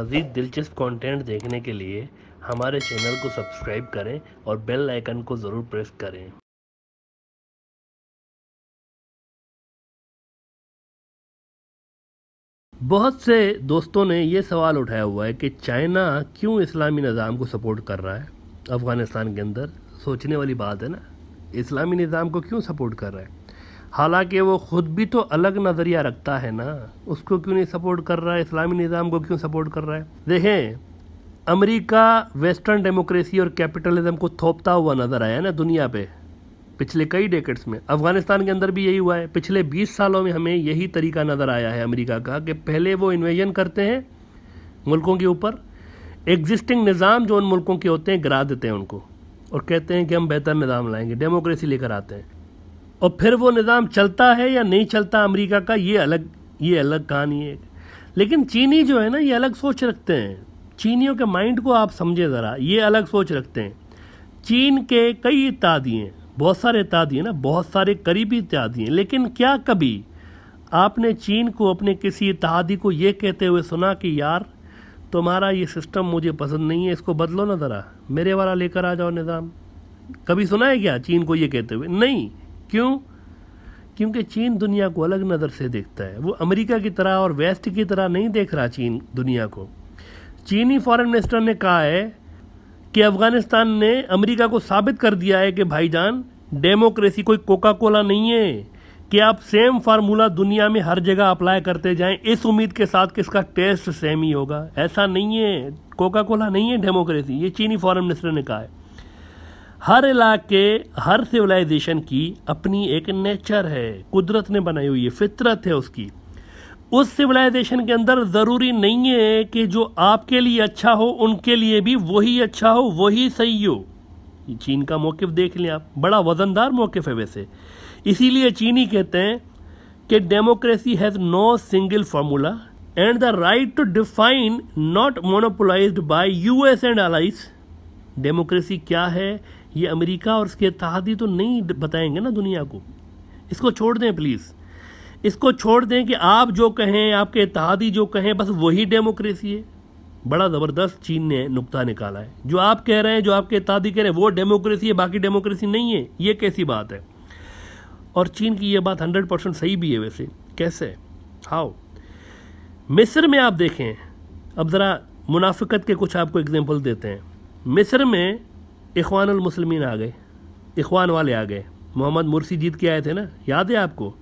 मज़ीद दिलचस्प कंटेंट देखने के लिए हमारे चैनल को सब्सक्राइब करें और बेल आइकन को ज़रूर प्रेस करें। बहुत से दोस्तों ने ये सवाल उठाया हुआ है कि चाइना क्यों इस्लामी निज़ाम को सपोर्ट कर रहा है अफ़गानिस्तान के अंदर। सोचने वाली बात है ना, इस्लामी निज़ाम को क्यों सपोर्ट कर रहा है, हालांकि वो ख़ुद भी तो अलग नज़रिया रखता है ना। उसको क्यों नहीं सपोर्ट कर रहा है, इस्लामी निज़ाम को क्यों सपोर्ट कर रहा है। देखें, अमेरिका वेस्टर्न डेमोक्रेसी और कैपिटलिज्म को थोपता हुआ नज़र आया ना दुनिया पे पिछले कई डेकेड्स में। अफ़गानिस्तान के अंदर भी यही हुआ है। पिछले 20 सालों में हमें यही तरीका नज़र आया है अमेरिका का कि पहले वो इन्वेजन करते हैं मुल्कों के ऊपर, एग्जिस्टिंग निज़ाम जो उन मुल्कों के होते हैं गिरा देते हैं उनको और कहते हैं कि हम बेहतर निज़ाम लाएंगे, डेमोक्रेसी लेकर आते हैं। और फिर वो निज़ाम चलता है या नहीं चलता अमेरिका का, ये अलग कहानी है। लेकिन चीनी जो है ना, ये अलग सोच रखते हैं। चीनियों के माइंड को आप समझे ज़रा, ये अलग सोच रखते हैं। चीन के कई इत्तेहादी हैं, बहुत सारे इत्तेहादी हैं ना, बहुत सारे करीबी इत्तेहादी हैं, लेकिन क्या कभी आपने चीन को अपने किसी इत्तेहादी को ये कहते हुए सुना कि यार तुम्हारा ये सिस्टम मुझे पसंद नहीं है, इसको बदलो ना ज़रा, मेरे वाला लेकर आ जाओ निज़ाम। कभी सुना है क्या चीन को ये कहते हुए? नहीं। क्यों? क्योंकि चीन दुनिया को अलग नज़र से देखता है। वो अमेरिका की तरह और वेस्ट की तरह नहीं देख रहा चीन दुनिया को। चीनी फॉरेन मिनिस्टर ने कहा है कि अफ़गानिस्तान ने अमेरिका को साबित कर दिया है कि भाईजान डेमोक्रेसी कोई कोका कोला नहीं है कि आप सेम फार्मूला दुनिया में हर जगह अप्लाई करते जाएं इस उम्मीद के साथ कि इसका टेस्ट सेम ही होगा। ऐसा नहीं है, कोका कोला नहीं है डेमोक्रेसी। ये चीनी फॉरेन मिनिस्टर ने कहा है। हर इलाके, हर सिविलाइजेशन की अपनी एक नेचर है, कुदरत ने बनाई हुई है, फितरत है उसकी। उस सिविलाइजेशन के अंदर ज़रूरी नहीं है कि जो आपके लिए अच्छा हो उनके लिए भी वही अच्छा हो, वही सही हो। चीन का मौक़िफ़ देख लें आप, बड़ा वज़नदार मौक़िफ़ है वैसे। इसीलिए चीनी कहते हैं कि democracy has no single formula and the right to define not monopolised by US and allies. Democracy क्या है ये अमेरिका और उसके इत्तेहादी तो नहीं बताएंगे ना दुनिया को। इसको छोड़ दें प्लीज़, इसको छोड़ दें कि आप जो कहें, आपके इत्तेहादी जो कहें, बस वही डेमोक्रेसी है। बड़ा ज़बरदस्त चीन ने नुक्ता निकाला है। जो आप कह रहे हैं, जो आपके इत्तेहादी कह रहे हैं, वो डेमोक्रेसी है, बाकी डेमोक्रेसी नहीं है। ये कैसी बात है? और चीन की ये बात 100% सही भी है वैसे। कैसे? हाउ? मिस्र में आप देखें, अब ज़रा मुनाफिकत के कुछ आपको एग्जाम्पल देते हैं। मिस्र में इख्वानुल मुस्लिमीन आ गए, इख्वान वाले आ गए। मोहम्मद मुर्सी जीत के आए थे ना, याद है आपको?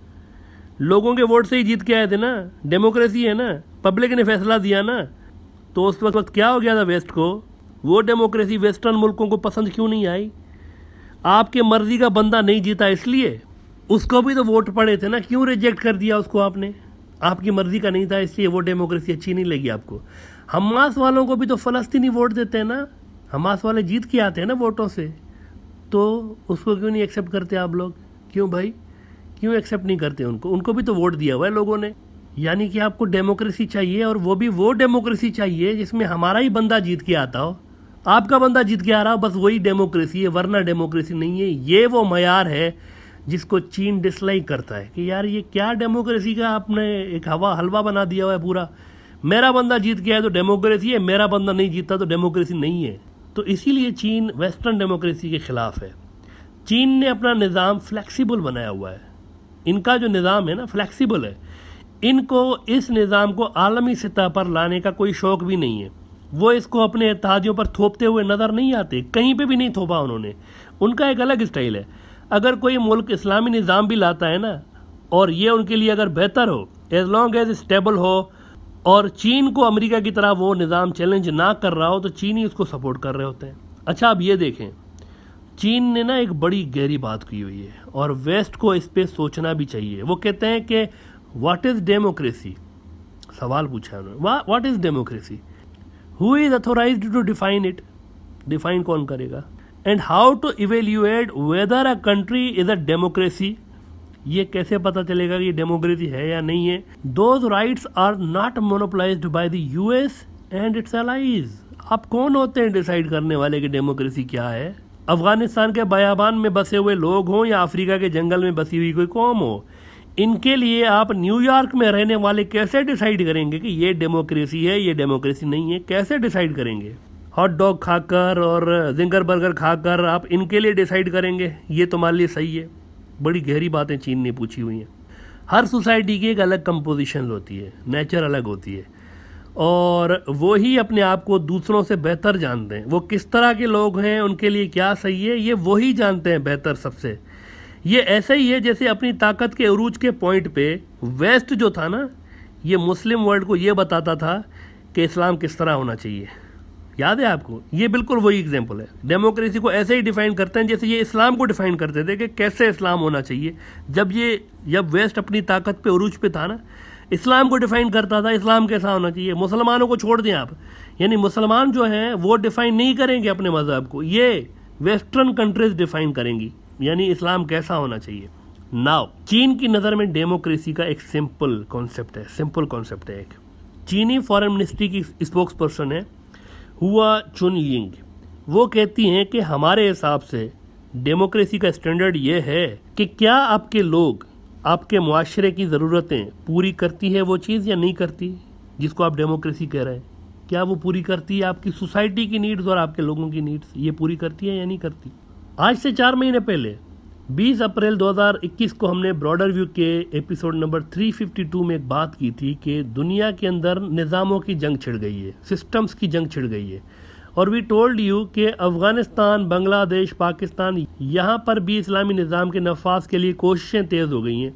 लोगों के वोट से ही जीत के आए थे ना, डेमोक्रेसी है ना, पब्लिक ने फैसला दिया ना। तो उस वक्त क्या हो गया था वेस्ट को? वो डेमोक्रेसी वेस्टर्न मुल्कों को पसंद क्यों नहीं आई? आपके मर्जी का बंदा नहीं जीता इसलिए। उसको भी तो वोट पड़े थे ना, क्यों रिजेक्ट कर दिया उसको आपने? आपकी मर्जी का नहीं था इसलिए वो डेमोक्रेसी अच्छी नहीं लगी आपको। हमास वालों को भी तो फ़लस्तीनी वोट देते हैं ना, हमास वाले जीत के आते हैं ना वोटों से, तो उसको क्यों नहीं एक्सेप्ट करते आप लोग? क्यों भाई, क्यों एक्सेप्ट नहीं करते उनको? उनको भी तो वोट दिया हुआ है लोगों ने। यानी कि आपको डेमोक्रेसी चाहिए, और वो भी वो डेमोक्रेसी चाहिए जिसमें हमारा ही बंदा जीत के आता हो, आपका बंदा जीत के आ रहा हो, बस वही डेमोक्रेसी है, वरना डेमोक्रेसी नहीं है। ये वो मयार है जिसको चीन डिसलाइक करता है कि यार ये क्या डेमोक्रेसी का आपने एक हलवा बना दिया हुआ है पूरा। मेरा बंदा जीत के आया तो डेमोक्रेसी है, मेरा बंदा नहीं जीता तो डेमोक्रेसी नहीं है। तो इसीलिए चीन वेस्टर्न डेमोक्रेसी के ख़िलाफ़ है। चीन ने अपना निज़ाम फ्लेक्सिबल बनाया हुआ है। इनका जो निज़ाम है ना, फ्लेक्सिबल है। इनको इस निज़ाम को आलमी सतह पर लाने का कोई शौक़ भी नहीं है। वो इसको अपने इत्तेहादियों पर थोपते हुए नज़र नहीं आते, कहीं पे भी नहीं थोपा उन्होंने। उनका एक अलग स्टाइल है। अगर कोई मुल्क इस्लामी निज़ाम भी लाता है ना, और ये उनके लिए अगर बेहतर हो, एज लॉन्ग एज स्टेबल हो, और चीन को अमेरिका की तरह वो निज़ाम चैलेंज ना कर रहा हो, तो चीनी उसको सपोर्ट कर रहे होते हैं। अच्छा, अब ये देखें, चीन ने ना एक बड़ी गहरी बात की हुई है और वेस्ट को इस पर सोचना भी चाहिए। वो कहते हैं कि व्हाट इज़ डेमोक्रेसी? सवाल पूछा है उन्होंने, what is democracy? Who is authorised to define it? Define कौन करेगा? And how to evaluate whether a country is a democracy? ये कैसे पता चलेगा कि डेमोक्रेसी है या नहीं है? Those rights are not monopolised by the US and its allies. आप कौन होते हैं डिसाइड करने वाले कि डेमोक्रेसी क्या है? अफगानिस्तान के बयाबान में बसे हुए लोग हों या अफ्रीका के जंगल में बसी हुई कोई कौम हो, इनके लिए आप न्यूयॉर्क में रहने वाले कैसे डिसाइड करेंगे कि ये डेमोक्रेसी है, ये डेमोक्रेसी नहीं है? कैसे डिसाइड करेंगे? हॉट डॉग खाकर और जिंगर बर्गर खाकर आप इनके लिए डिसाइड करेंगे ये तुम्हारे लिए सही है? बड़ी गहरी बातें चीन ने पूछी हुई हैं। हर सोसाइटी की एक अलग कंपोजिशन होती है, नेचर अलग होती है, और वो ही अपने आप को दूसरों से बेहतर जानते हैं। वो किस तरह के लोग हैं, उनके लिए क्या सही है, ये वही जानते हैं बेहतर सबसे। ये ऐसा ही है जैसे अपनी ताकत के उरूज के पॉइंट पे वेस्ट जो था ना, ये मुस्लिम वर्ल्ड को ये बताता था कि इस्लाम किस तरह होना चाहिए। याद है आपको? ये बिल्कुल वही एग्जाम्पल है। डेमोक्रेसी को ऐसे ही डिफाइन करते हैं जैसे ये इस्लाम को डिफाइन करते थे कि कैसे इस्लाम होना चाहिए। जब वेस्ट अपनी ताकत पे उरूज पे था ना, इस्लाम को डिफाइन करता था इस्लाम कैसा होना चाहिए। मुसलमानों को छोड़ दें आप, यानी मुसलमान जो हैं वो डिफाइन नहीं करेंगे अपने मज़हब को, ये वेस्टर्न कंट्रीज डिफाइन करेंगी यानी इस्लाम कैसा होना चाहिए। नाउ चीन की नज़र में डेमोक्रेसी का एक सिंपल कॉन्सेप्ट है। एक चीनी फॉरेन मिनिस्ट्री की स्पोक्स पर्सन है हुआ चुनयिंग। वो कहती हैं कि हमारे हिसाब से डेमोक्रेसी का स्टैंडर्ड ये है कि क्या आपके लोग, आपके मुआशरे की ज़रूरतें पूरी करती है वो चीज़ या नहीं करती, जिसको आप डेमोक्रेसी कह रहे हैं। क्या वो पूरी करती है आपकी सोसाइटी की नीड्स और आपके लोगों की नीड्स, ये पूरी करती है या नहीं करती। आज से 4 महीने पहले 20 अप्रैल 2021 को हमने ब्रॉडर व्यू के एपिसोड नंबर 352 में एक बात की थी कि दुनिया के अंदर निज़ामों की जंग छिड़ गई है, सिस्टम्स की जंग छिड़ गई है। और वी टोल्ड यू कि अफ़गानिस्तान, बांग्लादेश, पाकिस्तान, यहाँ पर भी इस्लामी निज़ाम के नफाज के लिए कोशिशें तेज़ हो गई हैं।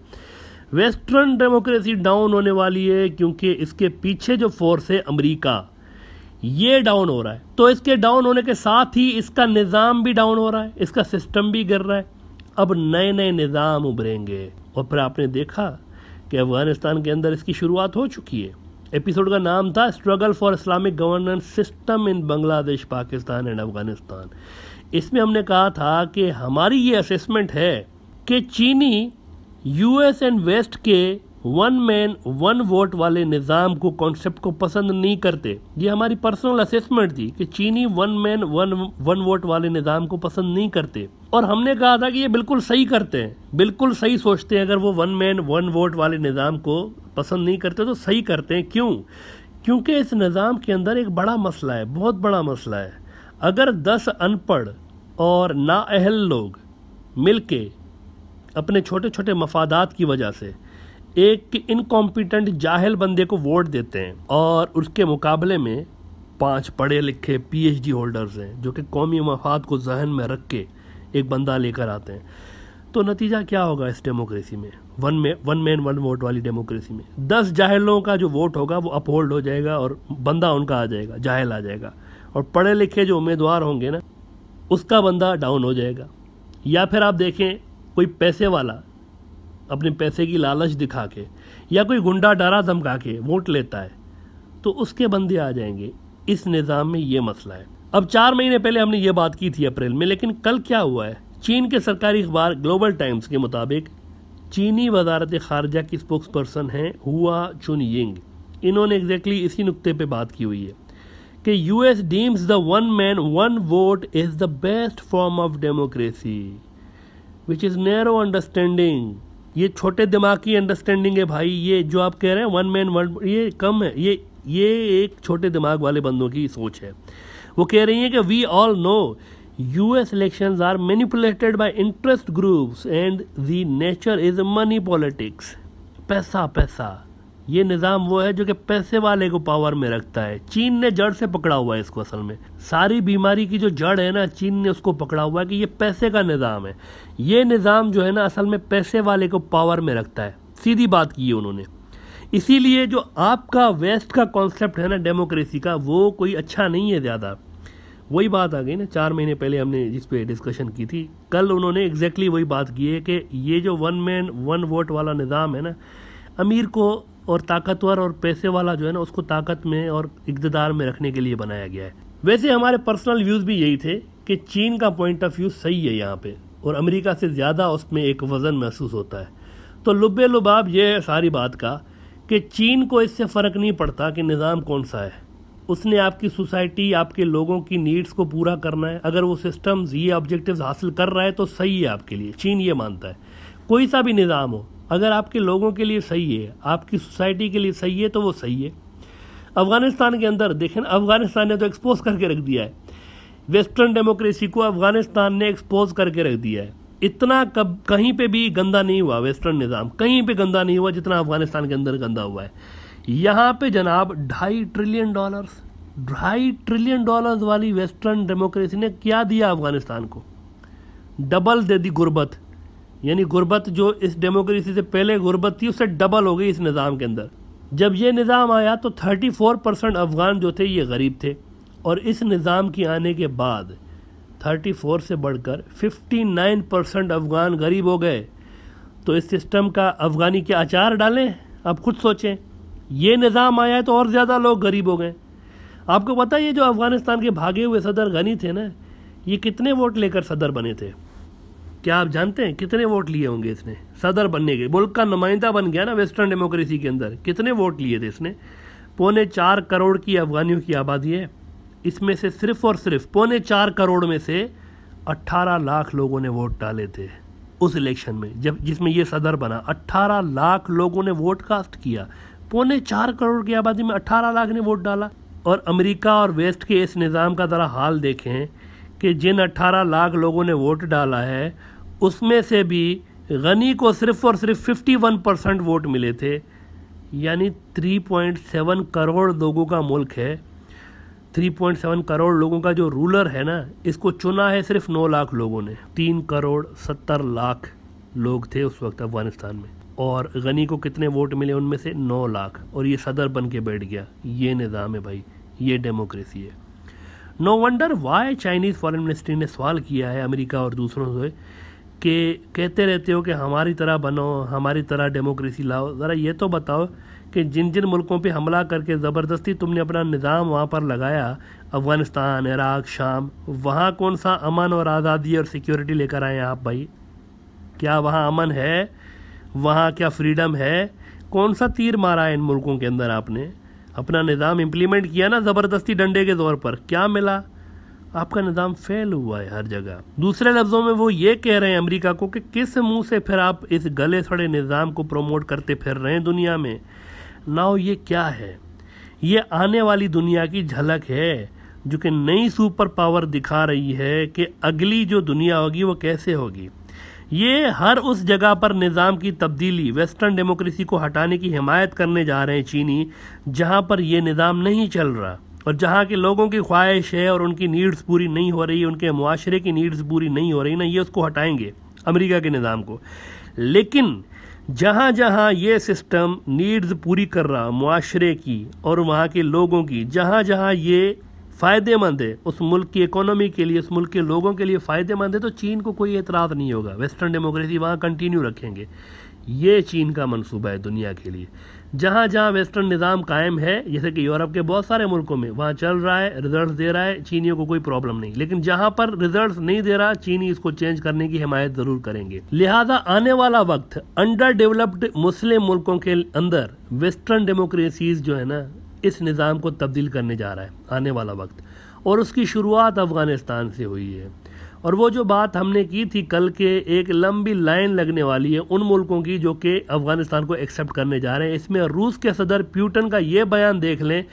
वेस्टर्न डेमोक्रेसी डाउन होने वाली है क्योंकि इसके पीछे जो फोर्स है अमेरिका, ये डाउन हो रहा है। तो इसके डाउन होने के साथ ही इसका निज़ाम भी डाउन हो रहा है, इसका सिस्टम भी गिर रहा है। अब नए नए निज़ाम उभरेंगे। और फिर आपने देखा कि अफ़गानिस्तान के अंदर इसकी शुरुआत हो चुकी है। एपिसोड का नाम था struggle for Islamic governance system in Bangladesh, Pakistan and Afghanistan. इसमें हमने कहा था कि हमारी ये असेसमेंट है कि चीनी यूएस एंड वेस्ट के वन मैन वन वोट वाले निज़ाम को, कॉन्सेप्ट को पसंद नहीं करते। ये हमारी पर्सनल असेसमेंट थी कि चीनी वन मैन वन वोट वाले निज़ाम को पसंद नहीं करते। और हमने कहा था कि ये बिल्कुल सही करते हैं, बिल्कुल सही सोचते हैं। अगर वो वन मैन वन वोट वाले निज़ाम को पसंद नहीं करते तो सही करते हैं। क्यों? क्योंकि इस निज़ाम के अंदर एक बड़ा मसला है, बहुत बड़ा मसला है। अगर 10 अनपढ़ और नाअहल लोग मिलके अपने छोटे छोटे मफादात की वजह से एक इनकॉम्पिटेंट जाहिल बंदे को वोट देते हैं और उसके मुकाबले में 5 पढ़े लिखे PhD होल्डर्स हैं जो कि कौमी मफाद को जहन में रख के एक बंदा लेकर आते हैं, तो नतीजा क्या होगा इस डेमोक्रेसी में, वन मैन वन वोट वाली डेमोक्रेसी में? 10 जाहिलों का जो वोट होगा वो अपहोल्ड हो जाएगा और बंदा उनका आ जाएगा, जाहिल आ जाएगा। और पढ़े लिखे जो उम्मीदवार होंगे ना, उसका बंदा डाउन हो जाएगा। या फिर आप देखें कोई पैसे वाला अपने पैसे की लालच दिखा के या कोई गुंडा डरा धमका के वोट लेता है तो उसके बंदे आ जाएंगे। इस निज़ाम में ये मसला है। अब 4 महीने पहले हमने ये बात की थी अप्रैल में, लेकिन कल क्या हुआ है? चीन के सरकारी अखबार ग्लोबल टाइम्स के मुताबिक चीनी वजारत खारजा की स्पोक्स पर्सन हैं हुआ चुनयिंग। इन्होंने एग्जैक्टली इसी नुक्ते पे बात की हुई है कि US deems the one man one vote is the best form of democracy which is narrow understanding. ये छोटे दिमाग की अंडरस्टैंडिंग है भाई। ये जो आप कह रहे हैं वन मैन वन, ये कम है। ये एक छोटे दिमाग वाले बंदों की सोच है। वो कह रही हैं कि we all know US elections are manipulated by interest groups and the nature is money politics. पैसा पैसा, ये निज़ाम वो है जो कि पैसे वाले को पावर में रखता है। चीन ने जड़ से पकड़ा हुआ है इसको। असल में सारी बीमारी की जो जड़ है ना, चीन ने उसको पकड़ा हुआ है कि ये पैसे का निज़ाम है। ये निज़ाम जो है ना, असल में पैसे वाले को पावर में रखता है। सीधी बात की है उन्होंने। इसीलिए जो आपका वेस्ट का कॉन्सेप्ट है ना डेमोक्रेसी का, वो कोई अच्छा नहीं है ज़्यादा। वही बात आ गई ना 4 महीने पहले हमने जिस पे डिस्कशन की थी। कल उन्होंने एग्जैक्टली वही बात की है कि ये जो वन मैन वन वोट वाला निज़ाम है ना, अमीर को और ताकतवर और पैसे वाला जो है ना, उसको ताकत में और इक़्तिदार में रखने के लिए बनाया गया है। वैसे हमारे पर्सनल व्यूज़ भी यही थे कि चीन का पॉइंट ऑफ व्यू सही है यहाँ पे, और अमेरिका से ज़्यादा उसमें एक वज़न महसूस होता है। तो लुब्बे लुबाब ये है सारी बात का कि चीन को इससे फ़र्क नहीं पड़ता कि निज़ाम कौन सा है। उसने आपकी सोसाइटी, आपके लोगों की नीड्स को पूरा करना है। अगर वो सिस्टम्स ये ऑब्जेक्टिव्स हासिल कर रहा है तो सही है आपके लिए। चीन ये मानता है कोई सा भी निज़ाम हो, अगर आपके लोगों के लिए सही है, आपकी सोसाइटी के लिए सही है, तो वो सही है। अफगानिस्तान के अंदर देखें, अफगानिस्तान ने तो एक्सपोज करके रख दिया है, वेस्टर्न डेमोक्रेसी को अफगानिस्तान ने एक्सपोज करके रख दिया है। इतना कहीं पे भी गंदा नहीं हुआ वेस्टर्न निज़ाम, कहीं पे गंदा नहीं हुआ जितना अफगानिस्तान के अंदर गंदा हुआ है। यहाँ पे जनाब $2.5 ट्रिलियन वाली वेस्टर्न डेमोक्रेसी ने क्या दिया अफगानिस्तान को? डबल दे दी गुर्बत, यानी गुर्बत जो इस डेमोक्रेसी से पहले गुर्बत थी उससे डबल हो गई इस निज़ाम के अंदर। जब ये निज़ाम आया तो 34% अफगान जो थे ये गरीब थे, और इस निज़ाम के आने के बाद 34 से बढ़कर 59% अफगान गरीब हो गए। तो इस सिस्टम का अफगानी क्या अचार डालें? आप खुद सोचें। ये निज़ाम आया है तो और ज़्यादा लोग गरीब हो गए। आपको पता है ये जो अफगानिस्तान के भागे हुए सदर गनी थे ना, ये कितने वोट लेकर सदर बने थे? क्या आप जानते हैं कितने वोट लिए होंगे इसने सदर बनने के? मुल्क का नुमाइंदा बन गया ना वेस्टर्न डेमोक्रेसी के अंदर। कितने वोट लिए थे इसने? 4.25 करोड़ की अफगानियों की आबादी है, इसमें से सिर्फ और सिर्फ 4.25 करोड़ में से 18 लाख लोगों ने वोट डाले थे उस इलेक्शन में, जब जिसमें ये सदर बना। 18 लाख लोगों ने वोट कास्ट किया। 4.25 करोड़ की आबादी में 18 लाख ने वोट डाला। और अमेरिका और वेस्ट के इस निज़ाम का ज़रा हाल देखें कि जिन 18 लाख लोगों ने वोट डाला है उसमें से भी गनी को सिर्फ और सिर्फ 51% वोट मिले थे। यानी 3.7 करोड़ लोगों का मुल्क है, 3.7 करोड़ लोगों का जो रूलर है ना, इसको चुना है सिर्फ 9 लाख लोगों ने। 3 करोड़ 70 लाख लोग थे उस वक्त अफगानिस्तान में, और गनी को कितने वोट मिले? उनमें से 9 लाख, और ये सदर बन के बैठ गया। ये निज़ाम है भाई, ये डेमोक्रेसी है। No wonder why Chinese foreign ministry ने सवाल किया है अमेरिका और दूसरों से कि कहते रहते हो कि हमारी तरह बनो, हमारी तरह डेमोक्रेसी लाओ। ज़रा ये तो बताओ कि जिन जिन मुल्कों पे हमला करके ज़बरदस्ती तुमने अपना निज़ाम वहाँ पर लगाया, अफ़गानिस्तान, इराक़, शाम, वहाँ कौन सा अमन और आज़ादी और सिक्योरिटी लेकर आए आप भाई? क्या वहाँ अमन है? वहाँ क्या फ्रीडम है? कौन सा तीर मारा है इन मुल्कों के अंदर? आपने अपना निज़ाम इम्प्लीमेंट किया ना ज़बरदस्ती डंडे के तौर पर, क्या मिला? आपका निज़ाम फेल हुआ है हर जगह। दूसरे लफ्ज़ों में वो ये कह रहे हैं अमेरिका को कि किस मुंह से फिर आप इस गले सड़े निज़ाम को प्रमोट करते फिर रहे हैं दुनिया में। नाउ ये क्या है? ये आने वाली दुनिया की झलक है जो कि नई सुपर पावर दिखा रही है कि अगली जो दुनिया होगी वो कैसे होगी। ये हर उस जगह पर निज़ाम की तब्दीली, वेस्टर्न डेमोक्रेसी को हटाने की हिमायत करने जा रहे हैं चीनी, जहाँ पर ये निज़ाम नहीं चल रहा और जहाँ के लोगों की ख्वाहिश है और उनकी नीड्स पूरी नहीं हो रही, उनके मुआशरे की नीड्स पूरी नहीं हो रही ना, ये उसको हटाएंगे अमेरिका के निज़ाम को। लेकिन जहाँ जहाँ ये सिस्टम नीड्स पूरी कर रहा मुआशरे की और वहाँ के लोगों की, जहाँ जहाँ ये फ़ायदेमंद है उस मुल्क की इकोनॉमी के लिए, उस मुल्क के लोगों के लिए फ़ायदेमंद है, तो चीन को कोई एतराज़ नहीं होगा। वेस्टर्न डेमोक्रेसी वहाँ कंटिन्यू रखेंगे। ये चीन का मंसूबा है दुनिया के लिए। जहाँ जहाँ वेस्टर्न निज़ाम कायम है, जैसे कि यूरोप के बहुत सारे मुल्कों में वहाँ चल रहा है, रिजल्ट्स दे रहा है, चीनियों को कोई प्रॉब्लम नहीं। लेकिन जहाँ पर रिजल्ट्स नहीं दे रहा, चीनी इसको चेंज करने की हिमायत ज़रूर करेंगे। लिहाजा आने वाला वक्त अंडर डेवलप्ड मुस्लिम मुल्कों के अंदर वेस्टर्न डेमोक्रेसीज जो है ना, इस निज़ाम को तब्दील करने जा रहा है आने वाला वक्त, और उसकी शुरुआत अफ़गानिस्तान से हुई है। और वो जो बात हमने की थी कल के, एक लंबी लाइन लगने वाली है उन मुल्कों की जो कि अफ़गानिस्तान को एक्सेप्ट करने जा रहे हैं। इसमें रूस के सदर पुतिन का ये बयान देख लें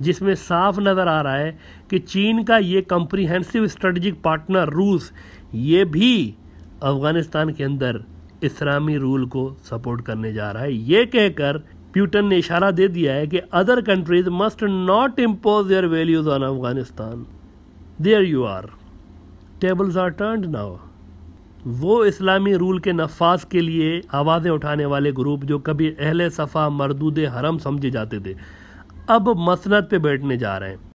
जिसमें साफ नज़र आ रहा है कि चीन का ये कम्प्रीहेंसिव स्ट्रेटजिक पार्टनर रूस, ये भी अफ़गानिस्तान के अंदर इस्लामी रूल को सपोर्ट करने जा रहा है। ये कहकर पुतिन ने इशारा दे दिया है कि other countries must not impose their values on Afghanistan. There you are, tables are turned now. वो इस्लामी रूल के नफाज के लिए आवाज़ें उठाने वाले ग्रुप जो कभी अहले सफ़ा मरदूद हरम समझे जाते थे, अब मसनद पे बैठने जा रहे हैं।